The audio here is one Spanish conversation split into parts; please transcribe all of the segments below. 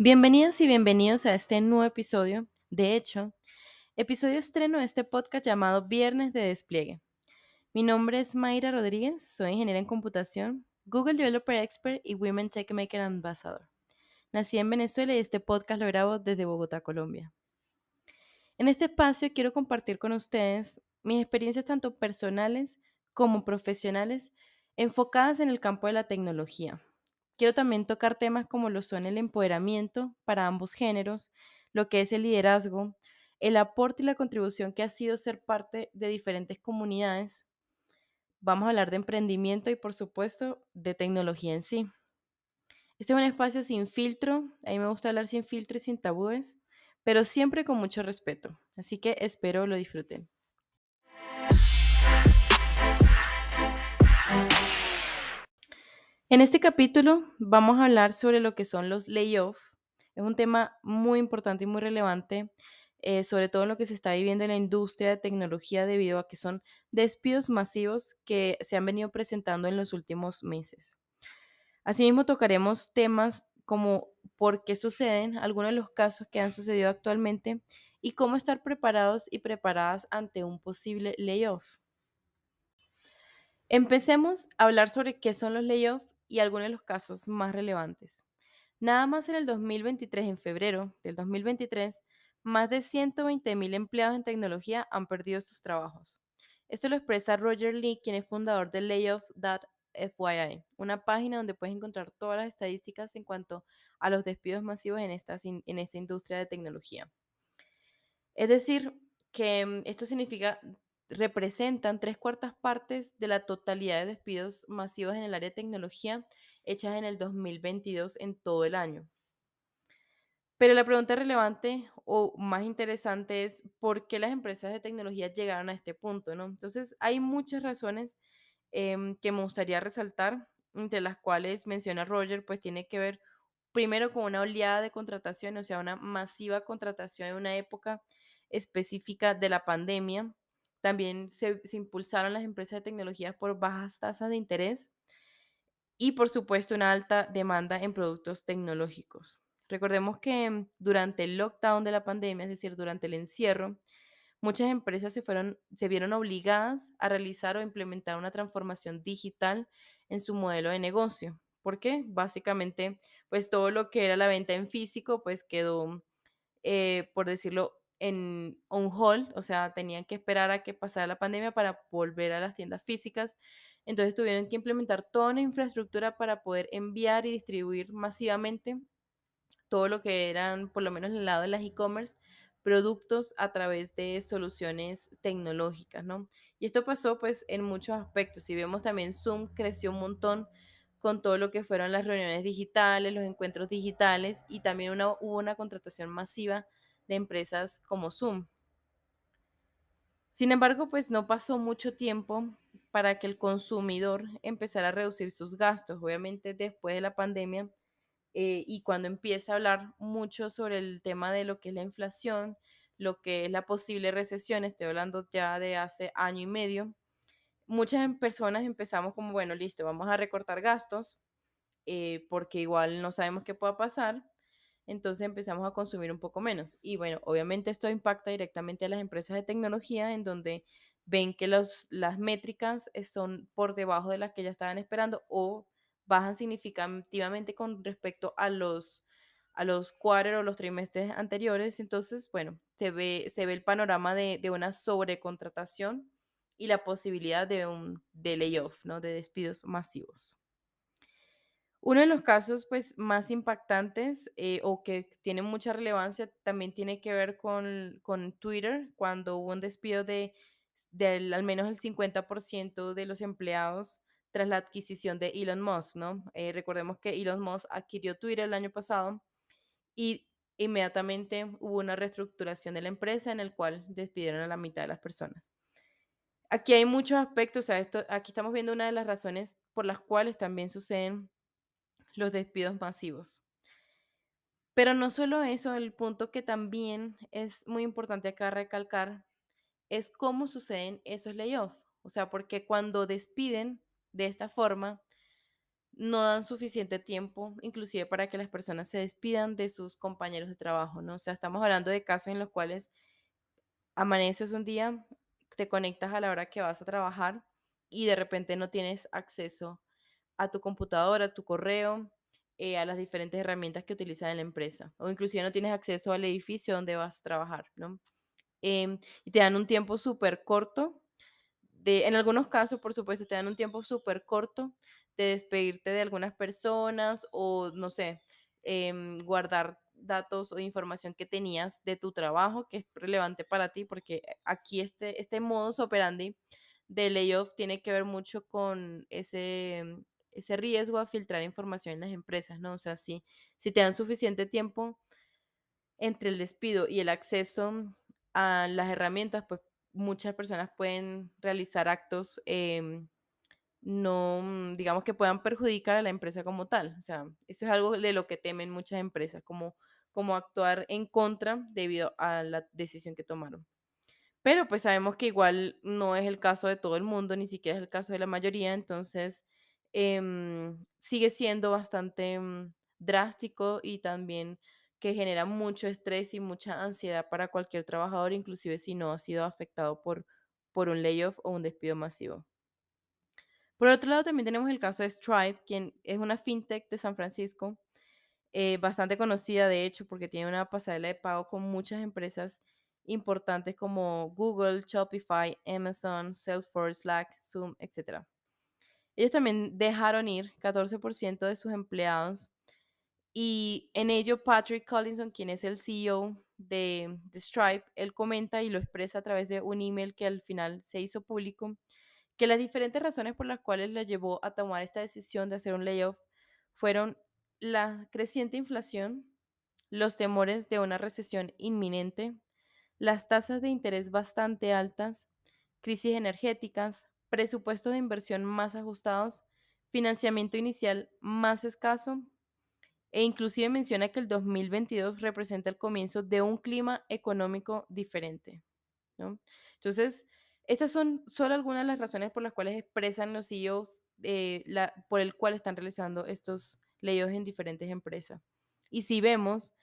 Bienvenidas y bienvenidos a este nuevo episodio. De hecho, episodio estreno de este podcast llamado Viernes de Despliegue. Mi nombre es Mayra Rodríguez, soy ingeniera en computación, Google Developer Expert y Women Tech Maker Ambassador. Nací en Venezuela y este podcast lo grabo desde Bogotá, Colombia. En este espacio quiero compartir con ustedes mis experiencias tanto personales como profesionales enfocadas en el campo de la tecnología. Quiero también tocar temas como lo son el empoderamiento para ambos géneros, lo que es el liderazgo, el aporte y la contribución que ha sido ser parte de diferentes comunidades. Vamos a hablar de emprendimiento y por supuesto de tecnología en sí. Este es un espacio sin filtro, a mí me gusta hablar sin filtro y sin tabúes, pero siempre con mucho respeto. Así que espero lo disfruten. En este capítulo vamos a hablar sobre lo que son los layoffs. Es un tema muy importante y muy relevante, sobre todo en lo que se está viviendo en la industria de tecnología debido a que son despidos masivos que se han venido presentando en los últimos meses. Asimismo, tocaremos temas como por qué suceden, algunos de los casos que han sucedido actualmente y cómo estar preparados y preparadas ante un posible layoff. Empecemos a hablar sobre qué son los layoffs y algunos de los casos más relevantes. Nada más en el 2023, en febrero del 2023, más de 120,000 empleados en tecnología han perdido sus trabajos. Esto lo expresa Roger Lee, quien es fundador de Layoff.fyi, una página donde puedes encontrar todas las estadísticas en cuanto a los despidos masivos en esta industria de tecnología. Es decir, que esto significa, representan tres cuartas partes de la totalidad de despidos masivos en el área de tecnología hechas en el 2022 en todo el año. Pero la pregunta relevante o más interesante es por qué las empresas de tecnología llegaron a este punto, ¿no? Entonces, hay muchas razones que me gustaría resaltar, entre las cuales menciona Roger, pues tiene que ver primero con una oleada de contratación, o sea, una masiva contratación en una época específica de la pandemia. También se impulsaron las empresas de tecnología por bajas tasas de interés y, por supuesto, una alta demanda en productos tecnológicos. Recordemos que durante el lockdown de la pandemia, es decir, durante el encierro, muchas empresas se vieron obligadas a realizar o implementar una transformación digital en su modelo de negocio. ¿Por qué? Básicamente, pues todo lo que era la venta en físico, pues quedó, por decirlo, en on hold, o sea, tenían que esperar a que pasara la pandemia para volver a las tiendas físicas. Entonces tuvieron que implementar toda una infraestructura para poder enviar y distribuir masivamente todo lo que eran, por lo menos en el lado de las e-commerce, productos a través de soluciones tecnológicas, ¿no? Y esto pasó pues en muchos aspectos. Si vemos también Zoom creció un montón con todo lo que fueron las reuniones digitales, los encuentros digitales y también hubo una contratación masiva de empresas como Zoom. Sin embargo, pues no pasó mucho tiempo para que el consumidor empezara a reducir sus gastos. Obviamente después de la pandemia, y cuando empieza a hablar mucho sobre el tema de lo que es la inflación, lo que es la posible recesión, estoy hablando ya de hace año y medio, muchas personas empezamos como, bueno, listo, vamos a recortar gastos, porque igual no sabemos qué pueda pasar, entonces empezamos a consumir un poco menos. Y bueno, obviamente esto impacta directamente a las empresas de tecnología en donde ven que las métricas son por debajo de las que ya estaban esperando o bajan significativamente con respecto a los quarter o los trimestres anteriores. Entonces, bueno, se ve el panorama de una sobrecontratación y la posibilidad de layoff, ¿no? De despidos masivos. Uno de los casos, pues, más impactantes, o que tiene mucha relevancia, también tiene que ver con Twitter, cuando hubo un despido del al menos el 50% de los empleados tras la adquisición de Elon Musk, ¿no? Recordemos que Elon Musk adquirió Twitter el año pasado y inmediatamente hubo una reestructuración de la empresa en el cual despidieron a la mitad de las personas. Aquí hay muchos aspectos, o sea, aquí estamos viendo una de las razones por las cuales también suceden los despidos masivos. Pero no solo eso, el punto que también es muy importante acá recalcar es cómo suceden esos layoffs. O sea, porque cuando despiden de esta forma, no dan suficiente tiempo, inclusive para que las personas se despidan de sus compañeros de trabajo, ¿no? O sea, estamos hablando de casos en los cuales amaneces un día, te conectas a la hora que vas a trabajar y de repente no tienes acceso a tu computadora, a tu correo, a las diferentes herramientas que utilizas en la empresa, o inclusive no tienes acceso al edificio donde vas a trabajar, ¿no? Y te dan un tiempo súper corto en algunos casos, por supuesto, te dan un tiempo súper corto de despedirte de algunas personas o, no sé, guardar datos o información que tenías de tu trabajo que es relevante para ti, porque aquí este modus operandi de layoff tiene que ver mucho con ese riesgo a filtrar información en las empresas, ¿no? O sea, si te dan suficiente tiempo entre el despido y el acceso a las herramientas, pues muchas personas pueden realizar actos no, digamos que puedan perjudicar a la empresa como tal. O sea, eso es algo de lo que temen muchas empresas, como actuar en contra debido a la decisión que tomaron. Pero pues sabemos que igual no es el caso de todo el mundo, ni siquiera es el caso de la mayoría, entonces sigue siendo bastante drástico y también que genera mucho estrés y mucha ansiedad para cualquier trabajador, inclusive si no ha sido afectado por un layoff o un despido masivo. Por otro lado, también tenemos el caso de Stripe, quien es una fintech de San Francisco, bastante conocida de hecho porque tiene una pasarela de pago con muchas empresas importantes como Google, Shopify, Amazon, Salesforce, Slack, Zoom, etcétera. Ellos también dejaron ir 14% de sus empleados y en ello Patrick Collinson, quien es el CEO de Stripe, él comenta y lo expresa a través de un email que al final se hizo público, que las diferentes razones por las cuales la llevó a tomar esta decisión de hacer un layoff fueron la creciente inflación, los temores de una recesión inminente, las tasas de interés bastante altas, crisis energéticas, presupuestos de inversión más ajustados, financiamiento inicial más escaso e inclusive menciona que el 2022 representa el comienzo de un clima económico diferente, ¿no? Entonces, estas son solo algunas de las razones por las cuales expresan los CEOs, por el cual están realizando estos layoffs en diferentes empresas. Y si vemos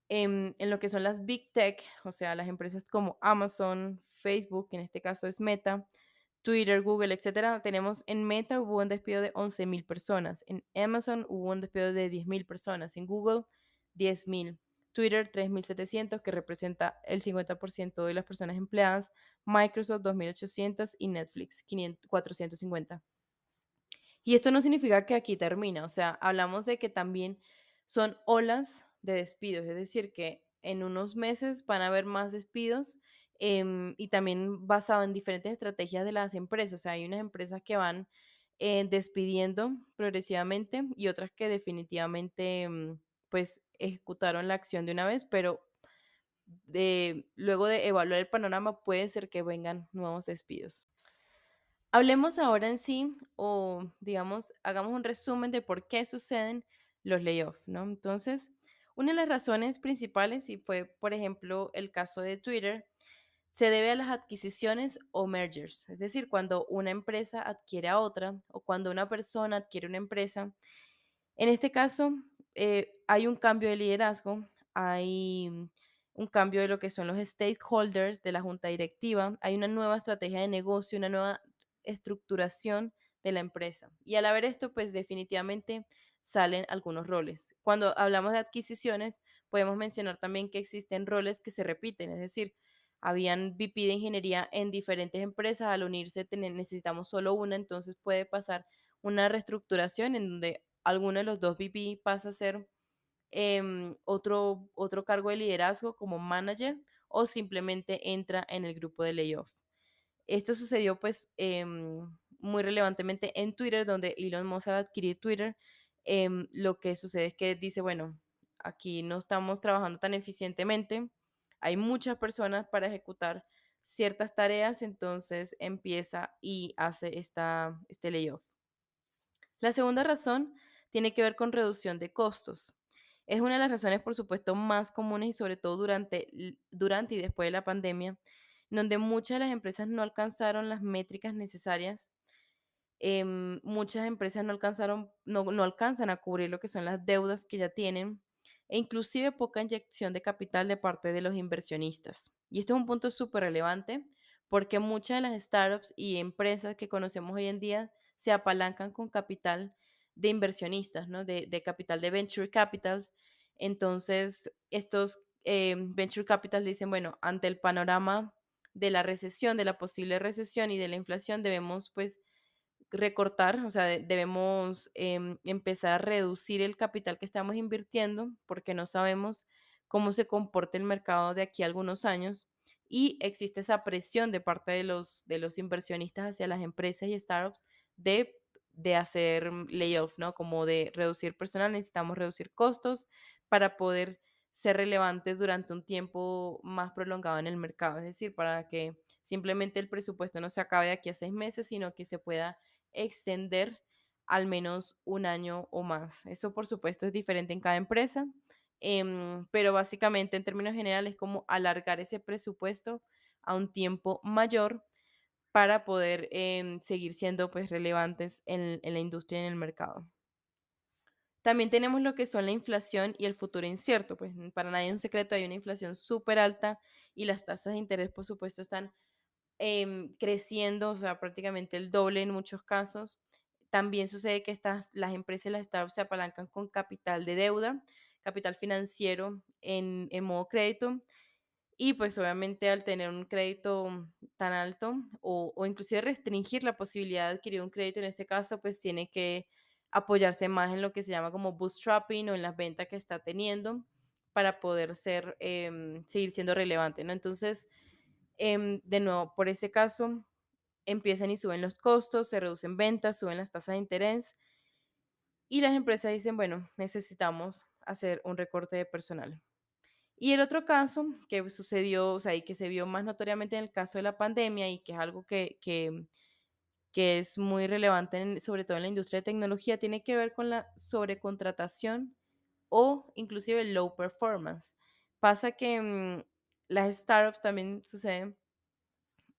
en lo que son las Big Tech, o sea, las empresas como Amazon, Facebook, que en este caso es Meta, Twitter, Google, etcétera, tenemos en Meta hubo un despido de 11,000 personas, en Amazon hubo un despido de 10,000 personas, en Google 10,000, Twitter 3,700, que representa el 50% de las personas empleadas, Microsoft 2,800 y Netflix 450. Y esto no significa que aquí termina, o sea, hablamos de que también son olas de despidos, es decir, que en unos meses van a haber más despidos y también basado en diferentes estrategias de las empresas, o sea, hay unas empresas que van despidiendo progresivamente y otras que definitivamente pues ejecutaron la acción de una vez, pero luego de evaluar el panorama puede ser que vengan nuevos despidos. Hablemos ahora en sí, o digamos, hagamos un resumen de por qué suceden los layoffs, ¿no? Entonces, una de las razones principales, y fue, por ejemplo, el caso de Twitter, se debe a las adquisiciones o mergers, es decir, cuando una empresa adquiere a otra o cuando una persona adquiere una empresa. En este caso, hay un cambio de liderazgo, hay un cambio de lo que son los stakeholders de la junta directiva, hay una nueva estrategia de negocio, una nueva estructuración de la empresa. Y al haber esto, pues definitivamente salen algunos roles. Cuando hablamos de adquisiciones, podemos mencionar también que existen roles que se repiten, es decir, habían VP de ingeniería en diferentes empresas, al unirse necesitamos solo una, entonces puede pasar una reestructuración en donde alguno de los dos VP pasa a ser otro cargo de liderazgo como manager o simplemente entra en el grupo de layoff. Esto sucedió pues muy relevantemente en Twitter, donde Elon Musk al adquirir Twitter, lo que sucede es que dice, bueno, aquí no estamos trabajando tan eficientemente, hay muchas personas para ejecutar ciertas tareas, entonces empieza y hace este layoff. La segunda razón tiene que ver con reducción de costos. Es una de las razones, por supuesto, más comunes y sobre todo durante y después de la pandemia, donde muchas de las empresas no alcanzaron las métricas necesarias muchas empresas no alcanzan a cubrir lo que son las deudas que ya tienen e inclusive poca inyección de capital de parte de los inversionistas. Y esto es un punto súper relevante porque muchas de las startups y empresas que conocemos hoy en día se apalancan con capital de inversionistas, ¿no? De capital de venture capitals. Entonces, estos venture capitals dicen, bueno, ante el panorama de la recesión, de la posible recesión y de la inflación, debemos pues recortar, o sea, debemos empezar a reducir el capital que estamos invirtiendo porque no sabemos cómo se comporta el mercado de aquí a algunos años y existe esa presión de parte de los inversionistas hacia las empresas y startups de hacer layoff, ¿no? Como de reducir personal, necesitamos reducir costos para poder ser relevantes durante un tiempo más prolongado en el mercado, es decir, para que simplemente el presupuesto no se acabe de aquí a 6 meses, sino que se pueda extender al menos un año o más. Eso, por supuesto, es diferente en cada empresa, pero básicamente en términos generales es como alargar ese presupuesto a un tiempo mayor para poder seguir siendo pues relevantes en la industria y en el mercado. También tenemos lo que son la inflación y el futuro incierto, pues para nadie es un secreto, hay una inflación súper alta y las tasas de interés, por supuesto, están creciendo, o sea, prácticamente el doble en muchos casos. También sucede que las empresas y las startups se apalancan con capital de deuda, capital financiero en modo crédito. Y pues obviamente al tener un crédito tan alto o inclusive restringir la posibilidad de adquirir un crédito en este caso, pues tiene que apoyarse más en lo que se llama como bootstrapping o en las ventas que está teniendo para poder seguir siendo relevante, ¿no? Entonces, de nuevo, por ese caso, empiezan y suben los costos, se reducen ventas, suben las tasas de interés y las empresas dicen, bueno, necesitamos hacer un recorte de personal. Y el otro caso que sucedió, o sea, y que se vio más notoriamente en el caso de la pandemia y que es algo que es muy relevante, sobre todo en la industria de tecnología, tiene que ver con la sobrecontratación o inclusive el low performance. Pasa que las startups también suceden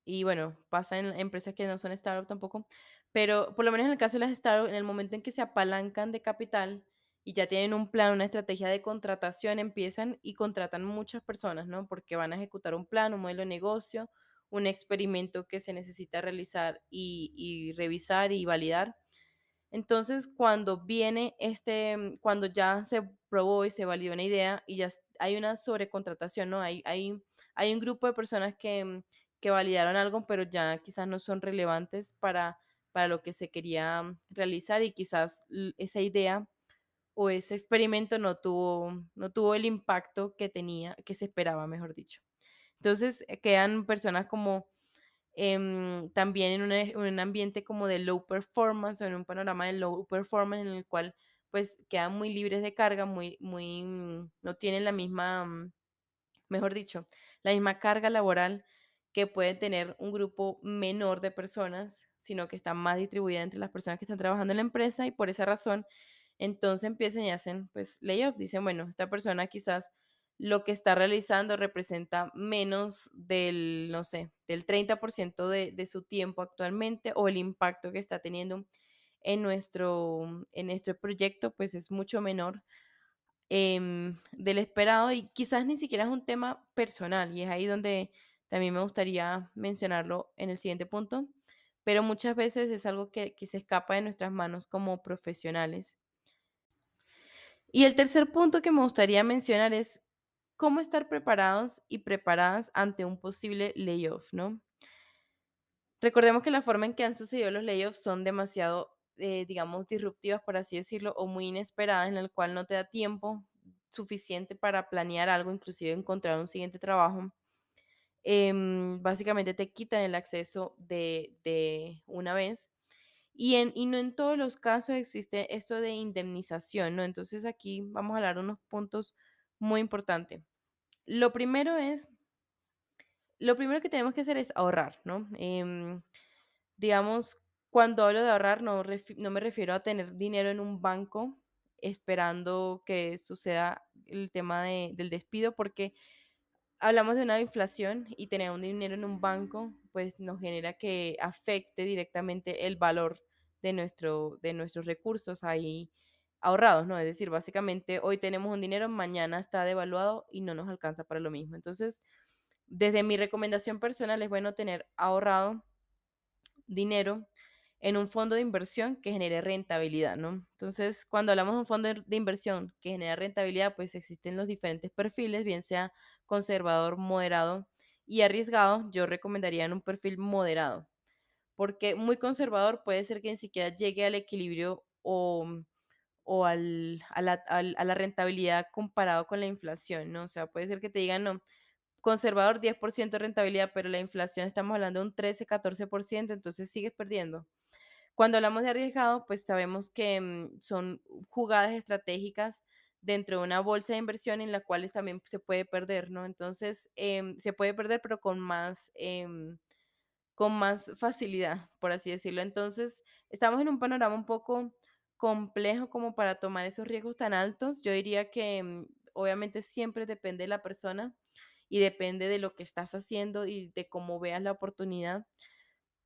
y bueno, pasa en empresas que no son startup tampoco, pero por lo menos en el caso de las startups, en el momento en que se apalancan de capital y ya tienen un plan, una estrategia de contratación, empiezan y contratan muchas personas, ¿no? Porque van a ejecutar un plan, un modelo de negocio, un experimento que se necesita realizar y revisar y validar. Entonces, cuando ya se probó y se validó una idea y hay una sobrecontratación, ¿no? Hay un grupo de personas que validaron algo, pero ya quizás no son relevantes para lo que se quería realizar y quizás esa idea o ese experimento no tuvo el impacto que se esperaba, mejor dicho. Entonces, quedan personas como también en un ambiente como de low performance o en un panorama de low performance en el cual pues quedan muy libres de carga, no tienen la misma, mejor dicho, la misma carga laboral que puede tener un grupo menor de personas, sino que está más distribuida entre las personas que están trabajando en la empresa y por esa razón entonces empiezan y hacen pues layoff. Dicen, bueno, esta persona quizás lo que está realizando representa menos del, no sé, del 30% de su tiempo actualmente o el impacto que está teniendo en nuestro proyecto pues es mucho menor del esperado y quizás ni siquiera es un tema personal y es ahí donde también me gustaría mencionarlo en el siguiente punto, pero muchas veces es algo que se escapa de nuestras manos como profesionales. Y el tercer punto que me gustaría mencionar es cómo estar preparados y preparadas ante un posible layoff, ¿no? Recordemos que la forma en que han sucedido los layoffs son demasiado, digamos, disruptivas, por así decirlo, o muy inesperadas, en el cual no te da tiempo suficiente para planear algo, inclusive encontrar un siguiente trabajo. Básicamente te quitan el acceso de una vez. Y no en todos los casos existe esto de indemnización, ¿no? Entonces aquí vamos a hablar de unos puntos muy importantes. Lo primero es, lo primero que tenemos que hacer es ahorrar, ¿no? Digamos, cuando hablo de ahorrar, no me refiero a tener dinero en un banco esperando que suceda el tema del despido, porque hablamos de una inflación y tener un dinero en un banco, pues nos genera que afecte directamente el valor de nuestros recursos ahí ahorrados, ¿no? Es decir, básicamente hoy tenemos un dinero, mañana está devaluado y no nos alcanza para lo mismo. Entonces, desde mi recomendación personal es bueno tener ahorrado dinero en un fondo de inversión que genere rentabilidad, ¿no? Entonces, cuando hablamos de un fondo de inversión que genera rentabilidad, pues existen los diferentes perfiles, bien sea conservador, moderado y arriesgado. Yo recomendaría en un perfil moderado, porque muy conservador puede ser que ni siquiera llegue al equilibrio o a la rentabilidad comparado con la inflación, ¿no? O sea, puede ser que te digan, no, conservador 10% de rentabilidad, pero la inflación estamos hablando de un 13, 14%, entonces sigues perdiendo. Cuando hablamos de arriesgado, pues sabemos que son jugadas estratégicas dentro de una bolsa de inversión en la cual también se puede perder, ¿no? Entonces, se puede perder, pero con más facilidad, por así decirlo. Entonces, estamos en un panorama un poco complejo como para tomar esos riesgos tan altos. Yo diría que obviamente siempre depende de la persona y depende de lo que estás haciendo y de cómo veas la oportunidad.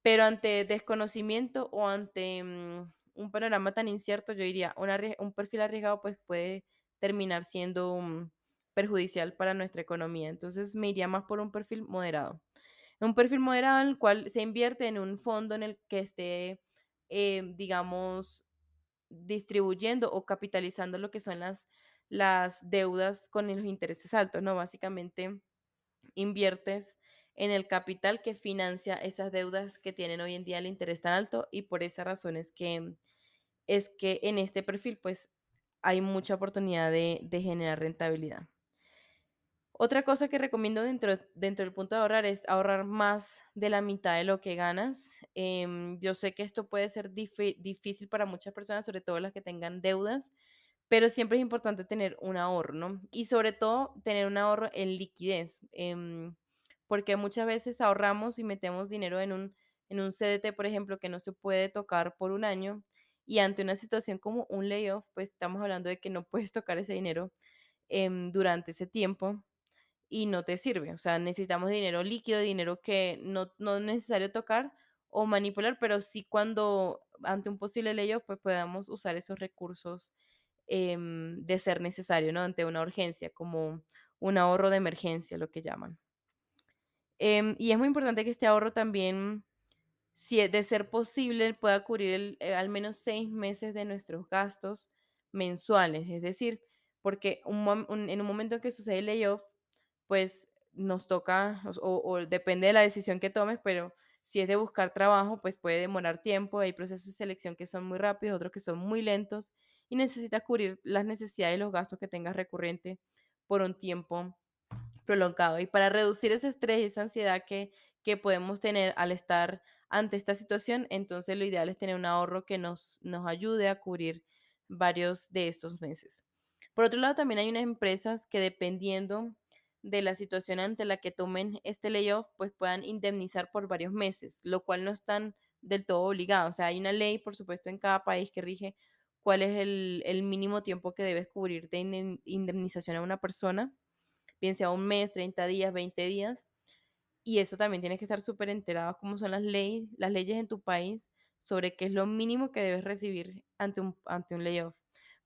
Pero ante desconocimiento o ante un panorama tan incierto, yo diría, un perfil arriesgado pues puede terminar siendo perjudicial para nuestra economía. Entonces me iría más por un perfil moderado. Un perfil moderado en el cual se invierte en un fondo en el que esté, digamos, distribuyendo o capitalizando lo que son las deudas con los intereses altos, ¿no? Básicamente inviertes en el capital que financia esas deudas que tienen hoy en día el interés tan alto y por esa razón es que en este perfil pues hay mucha oportunidad de generar rentabilidad. Otra cosa que recomiendo dentro del punto de ahorrar es ahorrar más de la mitad de lo que ganas. Yo sé que esto puede ser difícil para muchas personas, sobre todo las que tengan deudas, pero siempre es importante tener un ahorro, ¿no? Y sobre todo tener un ahorro en liquidez, porque muchas veces ahorramos y metemos dinero en un CDT, por ejemplo, que no se puede tocar por un año, y ante una situación como un layoff, pues estamos hablando de que no puedes tocar ese dinero durante ese tiempo y no te sirve. O sea, necesitamos dinero líquido, dinero que no es necesario tocar o manipular, pero sí cuando ante un posible layoff, pues podamos usar esos recursos de ser necesario, ¿no? Ante una urgencia, como un ahorro de emergencia, lo que llaman. Y es muy importante que este ahorro también, si es de ser posible, pueda cubrir al menos 6 meses de nuestros gastos mensuales. Es decir, porque en un momento en que sucede el layoff, pues nos toca, o depende de la decisión que tomes, pero si es de buscar trabajo, pues puede demorar tiempo. Hay procesos de selección que son muy rápidos, otros que son muy lentos y necesitas cubrir las necesidades y los gastos que tengas recurrente por un tiempo prolongado. Y para reducir ese estrés y esa ansiedad que podemos tener al estar ante esta situación, entonces lo ideal es tener un ahorro que nos ayude a cubrir varios de estos meses. Por otro lado, también hay unas empresas que dependiendo de la situación ante la que tomen este layoff, pues puedan indemnizar por varios meses, lo cual no están del todo obligados. O sea, hay una ley, por supuesto, en cada país que rige cuál es el mínimo tiempo que debes cubrir de indemnización a una persona, bien sea un mes, 30 días, 20 días. Y eso también tienes que estar súper enterado cómo son las leyes en tu país sobre qué es lo mínimo que debes recibir ante un layoff.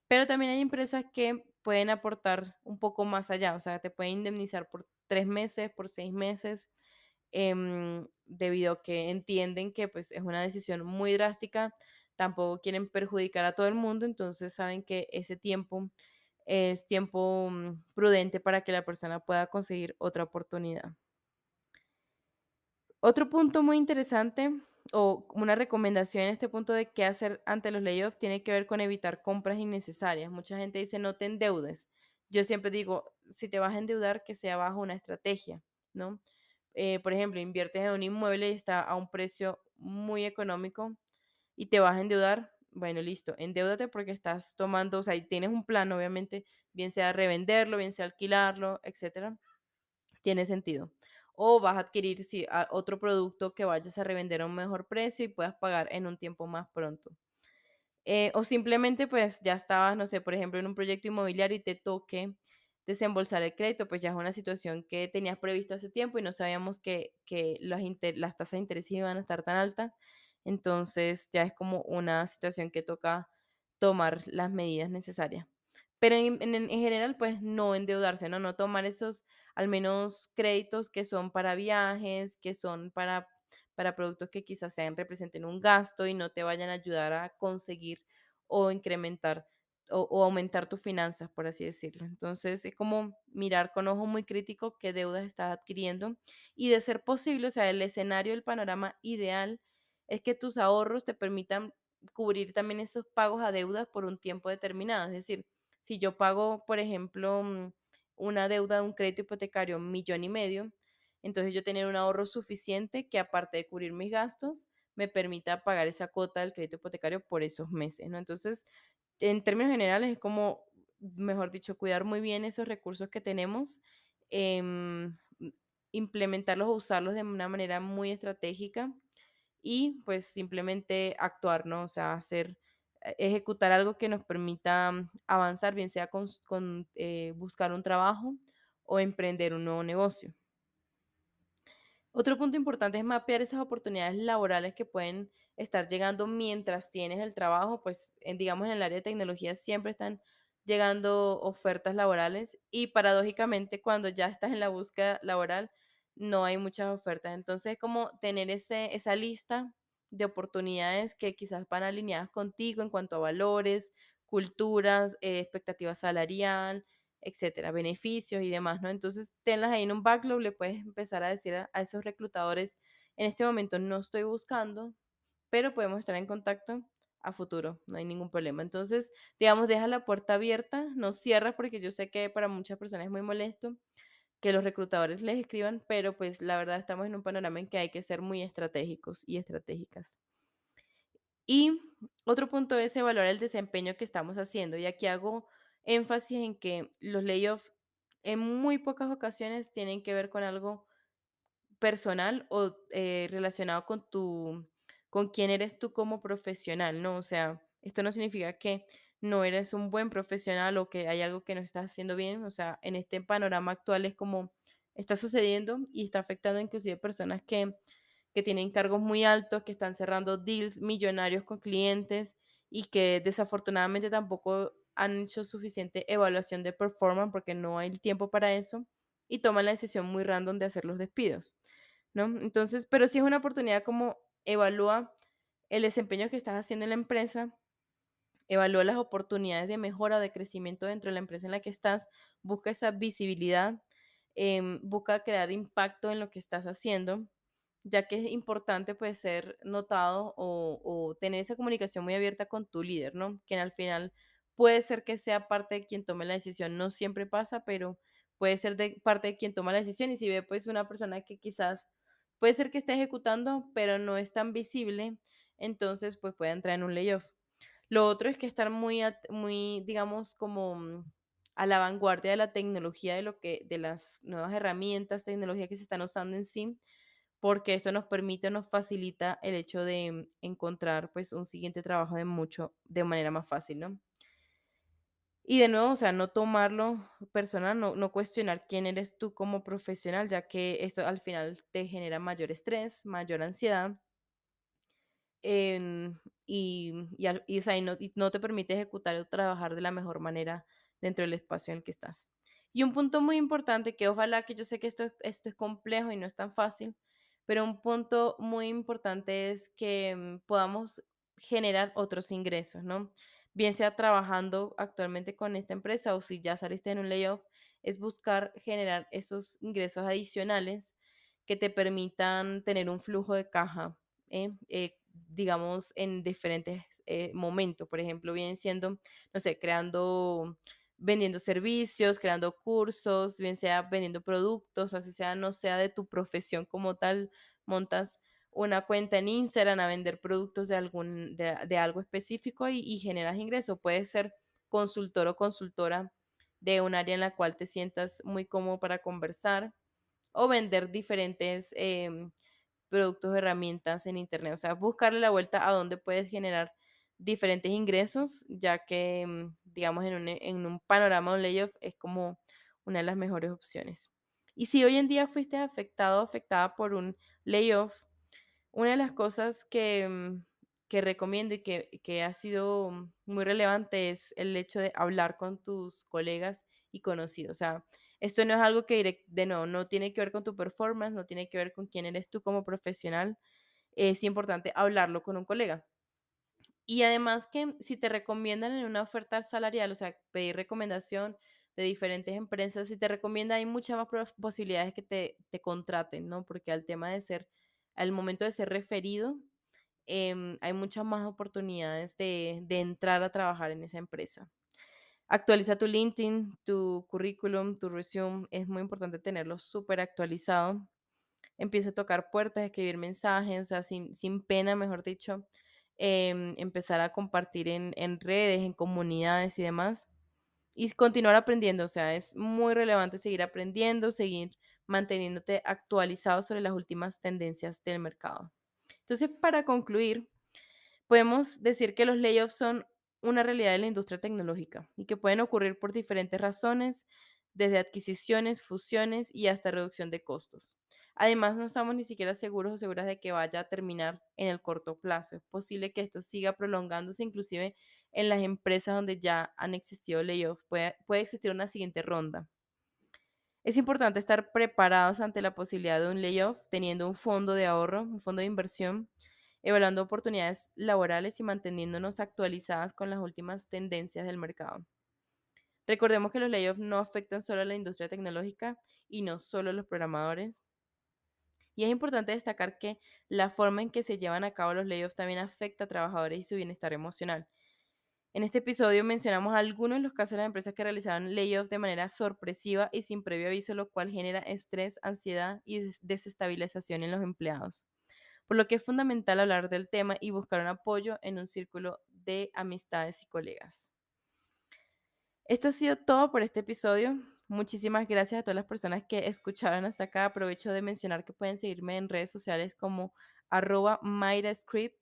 Pero también hay empresas que pueden aportar un poco más allá, o sea, te pueden indemnizar por 3 meses, por 6 meses, debido a que entienden que pues es una decisión muy drástica, tampoco quieren perjudicar a todo el mundo, entonces saben que ese tiempo es tiempo prudente para que la persona pueda conseguir otra oportunidad. Otro punto muy interesante o una recomendación en este punto de qué hacer ante los layoffs tiene que ver con evitar compras innecesarias. Mucha gente dice no te endeudes. Yo siempre digo, si te vas a endeudar, que sea bajo una estrategia, ¿no? Por ejemplo, inviertes en un inmueble y está a un precio muy económico y te vas a endeudar. Bueno, listo, endeúdate porque estás tomando, o sea, y tienes un plan, obviamente, bien sea revenderlo, bien sea alquilarlo, etcétera, tiene sentido. O vas a adquirir otro producto que vayas a revender a un mejor precio y puedas pagar en un tiempo más pronto. O simplemente pues ya estabas, no sé, por ejemplo, en un proyecto inmobiliario y te toque desembolsar el crédito, pues ya es una situación que tenías previsto hace tiempo y no sabíamos que las tasas de interés iban a estar tan altas. Entonces ya es como una situación que toca tomar las medidas necesarias. Pero en general, pues no endeudarse, ¿no? No tomar esos, al menos créditos que son para viajes, que son para productos que quizás sean, representen un gasto y no te vayan a ayudar a conseguir o incrementar o aumentar tus finanzas, por así decirlo. Entonces, es como mirar con ojo muy crítico qué deudas estás adquiriendo y de ser posible, o sea, el escenario, el panorama ideal es que tus ahorros te permitan cubrir también esos pagos a deudas por un tiempo determinado. Es decir, si yo pago, por ejemplo, una deuda de un crédito hipotecario 1,5 millones, entonces yo tener un ahorro suficiente que aparte de cubrir mis gastos, me permita pagar esa cuota del crédito hipotecario por esos meses, ¿no? Entonces, en términos generales, es como, mejor dicho, cuidar muy bien esos recursos que tenemos, em, implementarlos o usarlos de una manera muy estratégica y pues simplemente actuar, ¿no? O sea, ejecutar algo que nos permita avanzar, bien sea con buscar un trabajo o emprender un nuevo negocio. Otro punto importante es mapear esas oportunidades laborales que pueden estar llegando mientras tienes el trabajo, pues digamos en el área de tecnología siempre están llegando ofertas laborales y paradójicamente cuando ya estás en la búsqueda laboral no hay muchas ofertas. Entonces, como tener esa lista de oportunidades que quizás van alineadas contigo en cuanto a valores, culturas, expectativa salarial, etcétera, beneficios y demás, ¿no? Entonces, tenlas ahí en un backlog, le puedes empezar a decir a esos reclutadores, en este momento no estoy buscando, pero podemos estar en contacto a futuro, no hay ningún problema. Entonces, digamos, deja la puerta abierta, no cierras porque yo sé que para muchas personas es muy molesto que los reclutadores les escriban, pero pues la verdad estamos en un panorama en que hay que ser muy estratégicos y estratégicas. Y otro punto es evaluar el desempeño que estamos haciendo. Y aquí hago énfasis en que los layoffs en muy pocas ocasiones tienen que ver con algo personal o relacionado con quién eres tú como profesional, ¿no? O sea, esto no significa que no eres un buen profesional o que hay algo que no estás haciendo bien. O sea, en este panorama actual es como está sucediendo y está afectando inclusive personas que tienen cargos muy altos, que están cerrando deals millonarios con clientes y que desafortunadamente tampoco han hecho suficiente evaluación de performance porque no hay el tiempo para eso y toman la decisión muy random de hacer los despidos, ¿no? Entonces, pero sí es una oportunidad como evalúa el desempeño que estás haciendo en la empresa, evalúa las oportunidades de mejora o de crecimiento dentro de la empresa en la que estás, busca esa visibilidad, busca crear impacto en lo que estás haciendo, ya que es importante pues ser notado o tener esa comunicación muy abierta con tu líder, ¿no? Que al final puede ser que sea parte de quien tome la decisión, no siempre pasa, pero puede ser de parte de quien toma la decisión y si ve pues una persona que quizás puede ser que esté ejecutando, pero no es tan visible, entonces pues puede entrar en un layoff. Lo otro es que estar muy, digamos, como a la vanguardia de la tecnología, de las nuevas herramientas, tecnología que se están usando en sí, porque esto nos permite, nos facilita el hecho de encontrar pues un siguiente trabajo de manera más fácil, ¿no? Y de nuevo, o sea, no tomarlo personal, no cuestionar quién eres tú como profesional, ya que esto al final te genera mayor estrés, mayor ansiedad em, o sea, y no te permite ejecutar o trabajar de la mejor manera dentro del espacio en el que estás. Y un punto muy importante que ojalá que yo sé que esto es complejo y no es tan fácil, pero un punto muy importante es que podamos generar otros ingresos, ¿no? Bien sea trabajando actualmente con esta empresa o si ya saliste en un layoff, es buscar generar esos ingresos adicionales que te permitan tener un flujo de caja digamos, en diferentes momentos. Por ejemplo, vienen siendo, no sé, vendiendo servicios, creando cursos, bien sea vendiendo productos, así sea, no sea de tu profesión como tal, montas una cuenta en Instagram a vender productos de algo específico y generas ingresos. Puedes ser consultor o consultora de un área en la cual te sientas muy cómodo para conversar o vender diferentes productos o herramientas en Internet. O sea, buscarle la vuelta a dónde puedes generar diferentes ingresos, ya que, digamos, en un panorama de un layoff es como una de las mejores opciones. Y si hoy en día fuiste afectado o afectada por un layoff, Una de las cosas que recomiendo y que ha sido muy relevante es el hecho de hablar con tus colegas y conocidos. O sea, esto no es algo que de nuevo, no tiene que ver con tu performance, no tiene que ver con quién eres tú como profesional. Es importante hablarlo con un colega. Y además que si te recomiendan en una oferta salarial, o sea, pedir recomendación de diferentes empresas, si te recomienda, hay muchas más posibilidades que te contraten, ¿no? Porque al momento de ser referido, hay muchas más oportunidades de entrar a trabajar en esa empresa. Actualiza tu LinkedIn, tu currículum, tu resume. Es muy importante tenerlo súper actualizado. Empieza a tocar puertas, escribir mensajes, o sea, sin pena, mejor dicho, empezar a compartir en redes, en comunidades y demás. Y continuar aprendiendo, o sea, es muy relevante seguir aprendiendo, seguir manteniéndote actualizado sobre las últimas tendencias del mercado. Entonces, para concluir, podemos decir que los layoffs son una realidad de la industria tecnológica y que pueden ocurrir por diferentes razones, desde adquisiciones, fusiones y hasta reducción de costos. Además, no estamos ni siquiera seguros o seguras de que vaya a terminar en el corto plazo. Es posible que esto siga prolongándose, inclusive en las empresas donde ya han existido layoffs. Puede existir una siguiente ronda. Es importante estar preparados ante la posibilidad de un layoff, teniendo un fondo de ahorro, un fondo de inversión, evaluando oportunidades laborales y manteniéndonos actualizadas con las últimas tendencias del mercado. Recordemos que los layoffs no afectan solo a la industria tecnológica y no solo a los programadores. Y es importante destacar que la forma en que se llevan a cabo los layoffs también afecta a trabajadores y su bienestar emocional. En este episodio mencionamos algunos de los casos de las empresas que realizaron layoffs de manera sorpresiva y sin previo aviso, lo cual genera estrés, ansiedad y desestabilización en los empleados. Por lo que es fundamental hablar del tema y buscar un apoyo en un círculo de amistades y colegas. Esto ha sido todo por este episodio. Muchísimas gracias a todas las personas que escucharon hasta acá. Aprovecho de mencionar que pueden seguirme en redes sociales como @MairaScript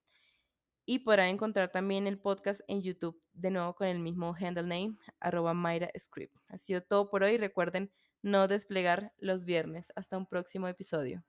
y podrán encontrar también el podcast en YouTube, de nuevo con el mismo handle name, @MairaScript. Ha sido todo por hoy. Recuerden no desplegar los viernes. Hasta un próximo episodio.